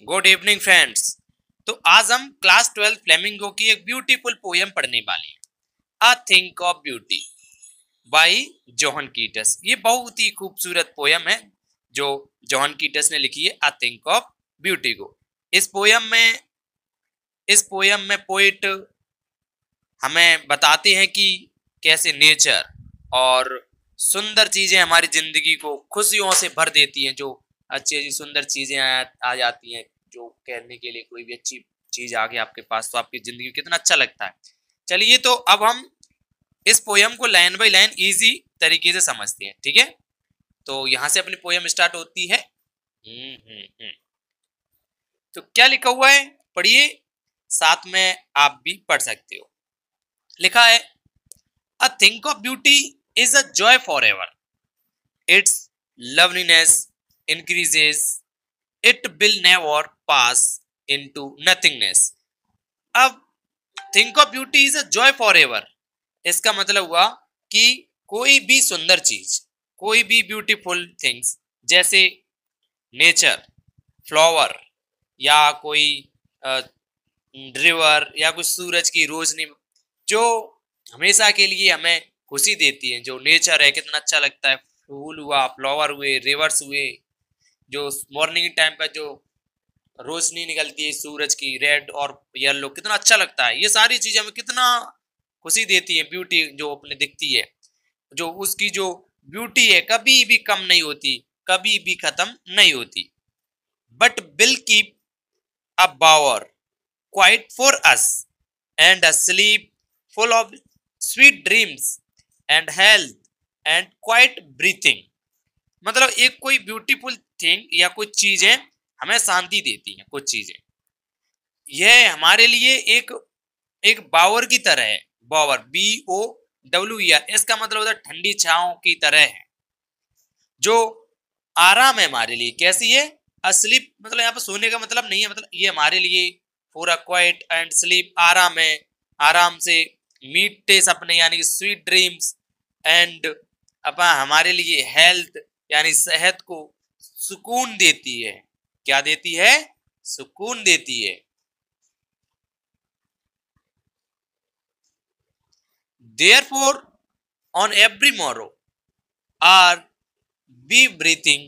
Good evening friends. तो आज हम क्लास 12 फ्लेमिंगो की एक ब्यूटीफुल पोयम पढ़ने वाले हैं, a thing of beauty by John Keats. ये बहुत ही खूबसूरत पोयम है जो जोहन कीटस ने लिखी है, अ थिंक ऑफ ब्यूटी को। इस पोयम में पोइट हमें बताते हैं कि कैसे नेचर और सुंदर चीजें हमारी जिंदगी को खुशियों से भर देती हैं। जो अच्छी अच्छी सुंदर चीजें आ जाती हैं, जो कहने के लिए कोई भी अच्छी चीज आ गई आपके पास तो आपकी जिंदगी कितना अच्छा लगता है। चलिए, तो अब हम इस पोयम को लाइन बाय लाइन इजी तरीके से समझते हैं, ठीक है। तो यहां से अपनी पोयम स्टार्ट होती है। तो क्या लिखा हुआ है, पढ़िए, साथ में आप भी पढ़ सकते हो। लिखा है, a thing of beauty is a joy for ever, its loveliness increases, it will never pass into nothingness। अब thing of beauty is a joy for ever, इसका मतलब हुआ कि कोई भी सुंदर चीज, कोई भी ब्यूटीफुल थिंग्स, जैसे नेचर, फ्लावर, या कोई रिवर, या कुछ सूरज की रोशनी, जो हमेशा के लिए हमें खुशी देती है। जो नेचर है कितना अच्छा लगता है, फूल हुआ, फ्लावर हुए, रिवर्स हुए, जो मॉर्निंग टाइम पर जो रोशनी निकलती है सूरज की, रेड और येलो, कितना अच्छा लगता है। ये सारी चीजें हमें कितना खुशी देती है। ब्यूटी जो अपने दिखती है, जो उसकी जो ब्यूटी है कभी भी कम नहीं होती, कभी भी खत्म नहीं होती। But will keep a bower quiet for us and a sleep full of sweet dreams and health and quiet breathing. मतलब एक कोई ब्यूटीफुल थिंग या कुछ चीजें हमें शांति देती हैं। कुछ चीजें यह हमारे लिए एक एक बावर की तरह है। बावर, BOWER, इसका मतलब होता है ठंडी छांव की तरह है, जो आराम है हमारे लिए। कैसी है? अस्लीप, मतलब यहाँ पर सोने का मतलब नहीं है, मतलब ये हमारे लिए पूरा क्वाइट एंड स्लीप, आराम है, आराम से मीठे सपने यानी कि स्वीट ड्रीम्स, एंड अपना हमारे लिए हेल्थ यानी सेहत को सुकून देती है। क्या देती है? सुकून देती है। Therefore, on every morrow are be breathing,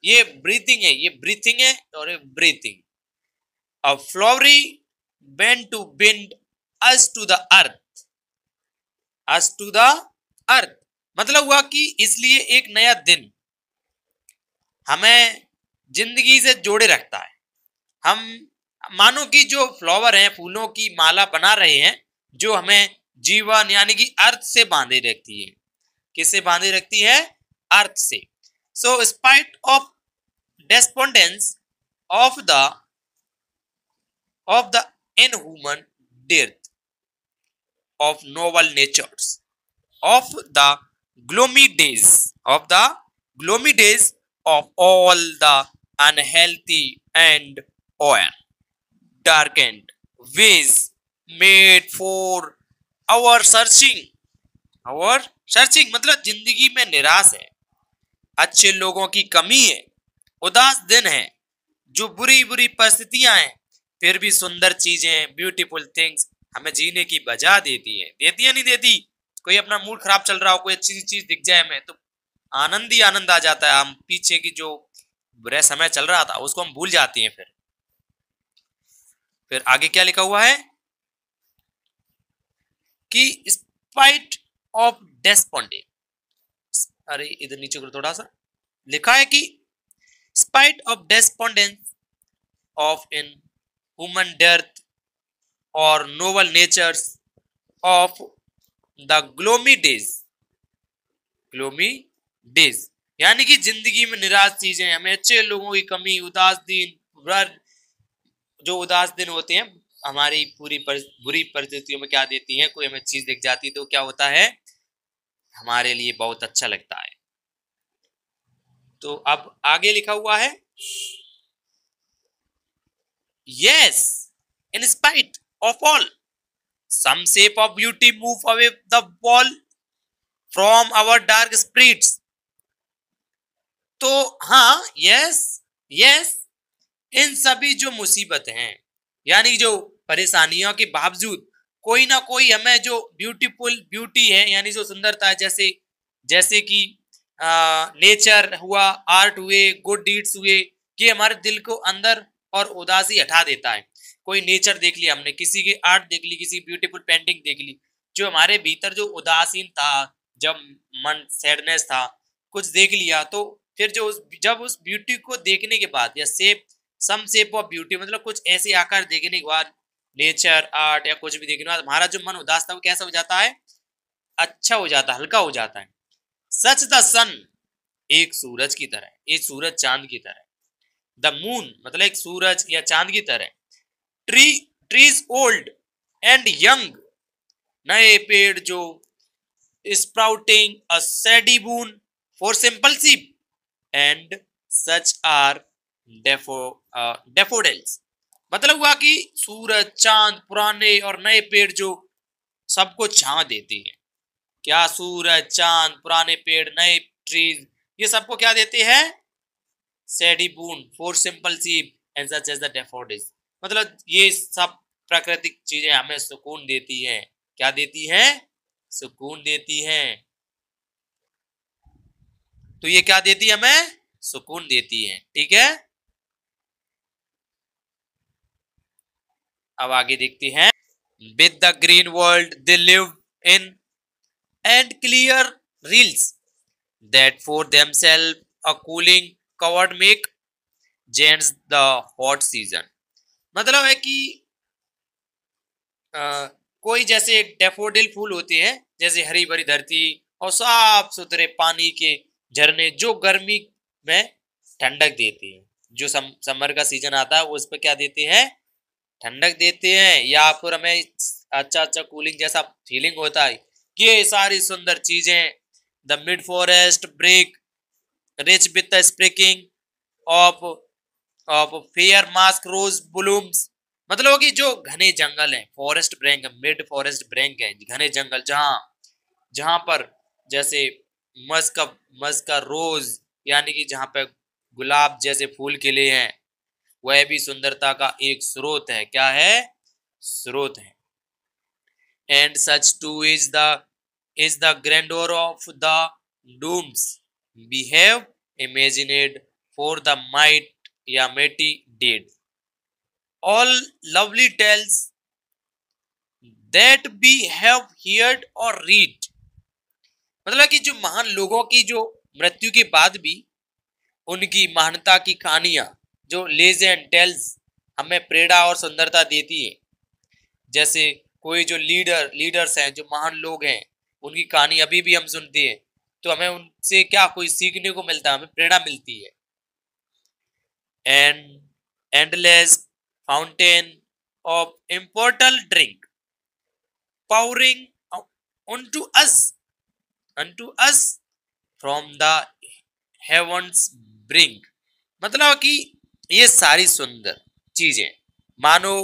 ये ब्रीथिंग है, ये ब्रीथिंग है और ये breathing, a flowery bend to bend us to the earth, us to the earth। मतलब हुआ कि इसलिए एक नया दिन हमें जिंदगी से जोड़े रखता है। हम मानो कि जो फ्लावर हैं, फूलों की माला बना रहे हैं, जो हमें जीवन यानी कि अर्थ से बांधे रखती है। किससे बांधे रखती है? अर्थ से। So spite of despondence of the inhuman death of noble natures, of the of the gloomy days of all the unhealthy and oil darkened ways made for our searching मतलब जिंदगी में निराश है, अच्छे लोगों की कमी है, उदास दिन है, जो बुरी बुरी परिस्थितियां हैं, फिर भी सुंदर चीजें, ब्यूटीफुल थिंग्स हमें जीने की वजह देती है। देती है नहीं देती? कोई अपना मूड खराब चल रहा हो, कोई अच्छी चीज दिख जाए हमें तो आनंद ही आनंद आ जाता है। हम पीछे की जो बुरा समय चल रहा था उसको हम भूल जाते हैं। फिर आगे क्या लिखा हुआ है कि स्पाइट ऑफ डेस्पोंडेंट, अरे इधर नीचे करो थोड़ा सा, लिखा है कि spite of despondence of in human death और noble natures of the gloomy days यानी कि जिंदगी में निराश चीजें, हमें अच्छे लोगों की कमी, उदास दिन, जो उदास दिन होते हैं हमारी बुरी परिस्थितियों में क्या देती हैं, कोई हमें चीज दिख जाती तो क्या होता है, हमारे लिए बहुत अच्छा लगता है। तो अब आगे लिखा हुआ है, yes in spite of all, some shape of beauty move away the wall from our dark spirits। तो हाँ, यस, यस, इन सभी जो मुसीबत हैं, यानी जो परेशानियों के बावजूद कोई ना कोई हमें जो ब्यूटी है, यानी जो सुंदरता है, जैसे जैसे कि नेचर हुआ, आर्ट हुए, गुड डीड्स हुए, ये हमारे दिल को अंदर और उदासी हटा देता है। कोई नेचर देख लिया हमने, किसी की आर्ट देख ली, किसी ब्यूटीफुल पेंटिंग देख ली, जो हमारे भीतर जो उदासीन था, जब मन सैडनेस था, कुछ देख लिया, तो फिर जब उस ब्यूटी को देखने के बाद, या सम शेप ऑफ ब्यूटी, मतलब कुछ ऐसे आकार देखने के बाद, नेचर आर्ट या कुछ भी देखने के बाद हमारा जो मन उदास था वो कैसा हो जाता है, अच्छा हो जाता है, हल्का हो जाता है। सच द सन, एक सूरज की तरह, एक सूरज चांद की तरह। द मून मतलब एक सूरज या चांद की तरह। ट्रीज ओल्ड एंड यंग, नए पेड़ जो sprouting a सैडी boon for simple sheep and such are daffodils. मतलब हुआ कि सूरज, चांद, पुराने और नए पेड़ जो सबको छांव देती है। क्या सूरज, चांद, पुराने पेड़, नए ट्रीज, ये सबको क्या देते हैं, shady boon for simple sheep and such as the daffodils. मतलब ये सब प्राकृतिक चीजें हमें सुकून देती हैं। क्या देती हैं, सुकून देती हैं। तो ये क्या देती है, हमें सुकून देती है। ठीक है, अब आगे देखते हैं। With the green world they live in and clear reels that for themselves a cooling covered make gents the hot season। मतलब है कि कोई जैसे डेफोडिल फूल होते हैं, जैसे हरी भरी धरती और साफ सुथरे पानी के झरने जो गर्मी में ठंडक देते हैं। जो समर का सीजन आता है उस पर क्या देते हैं, ठंडक देते हैं, या फिर हमें अच्छा अच्छा कूलिंग जैसा फीलिंग होता है। ये सारी सुंदर चीजें, the mid forest brake rich with the sprinkling of fair musk rose blooms. मतलब कि जो घने जंगल है, forest brake, mid forest brake है, घने जंगल, जहां जहां पर जैसे मस्का रोज, यानी कि जहां पे गुलाब जैसे फूल खिले हैं, वह भी सुंदरता का एक स्रोत है। क्या है, स्रोत है। And such too is the grandeur of the dooms we have imagined for the mighty या मिghty dead, all lovely tales that we have heard or read। मतलब कि जो महान लोगों की जो मृत्यु के बाद भी उनकी महानता की कहानियां, जो लेजेंड टेल्स हमें प्रेरणा और सुंदरता देती है। जैसे कोई जो लीडर्स हैं, जो महान लोग हैं, उनकी कहानी अभी भी हम सुनते हैं, तो हमें उनसे क्या कोई सीखने को मिलता है, हमें प्रेरणा मिलती है। And endless fountain of immortal drink pouring unto us from the heavens brink। मतलब कि ये सारी सुंदर चीजें मानो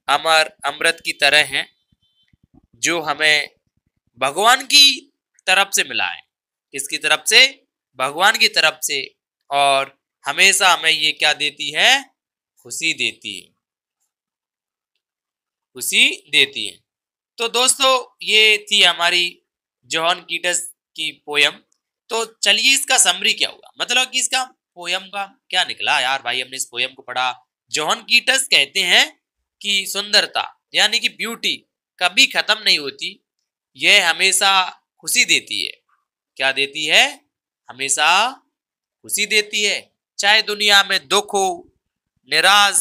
अमर अमृत की तरह हैं, जो हमें भगवान की तरफ से मिला है। किसकी तरफ से, भगवान की तरफ से। और हमेशा हमें ये क्या देती है, खुशी देती है, खुशी देती है। तो दोस्तों ये थी हमारी जॉन कीटस की पोयम। तो चलिए इसका समरी क्या हुआ, मतलब कि इसका पोयम का क्या निकला यार भाई। हमने इस पोयम को पढ़ा। जॉन कीटस कहते हैं कि सुंदरता यानी कि ब्यूटी कभी खत्म नहीं होती, यह हमेशा खुशी देती है। क्या देती है, हमेशा खुशी देती है। चाहे दुनिया में दुख हो, निराश,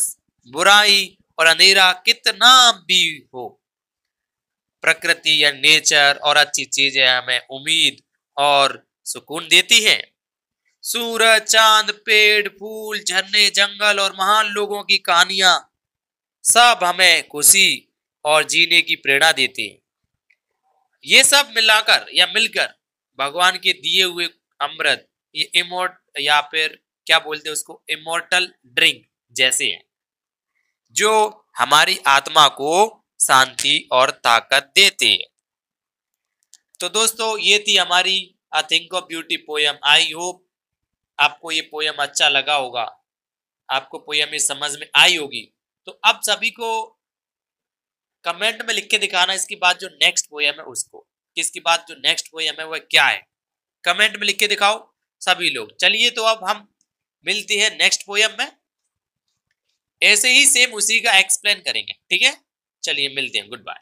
बुराई और अंधेरा कितना भी हो, प्रकृति या नेचर और अच्छी चीजें हमें उम्मीद और सुकून देती हैं। सूरज, चांद, पेड़, फूल, झरने, जंगल और महान लोगों की कहानियां सब हमें खुशी और जीने की प्रेरणा देते हैं। ये सब मिलाकर या मिलकर भगवान के दिए हुए अमृत, ये इमोर्ट या फिर क्या बोलते हैं उसको, इमोर्टल ड्रिंक जैसे हैं, जो हमारी आत्मा को शांति और ताकत देते हैं। तो दोस्तों ये थी हमारी I think of beauty poem. I hope आपको ये पोयम अच्छा लगा होगा। आपको पोयम समझ में आई होगी। तो अब सभी को कमेंट में लिख के दिखाना इसके बाद जो नेक्स्ट पोयम है उसको, इसके बाद जो नेक्स्ट पोयम है वह क्या है, कमेंट में लिख के दिखाओ सभी लोग। चलिए तो अब हम मिलते हैं नेक्स्ट पोयम में, ऐसे ही सेम उसी का एक्सप्लेन करेंगे, ठीक है। चलिए मिलते हैं, गुड बाय।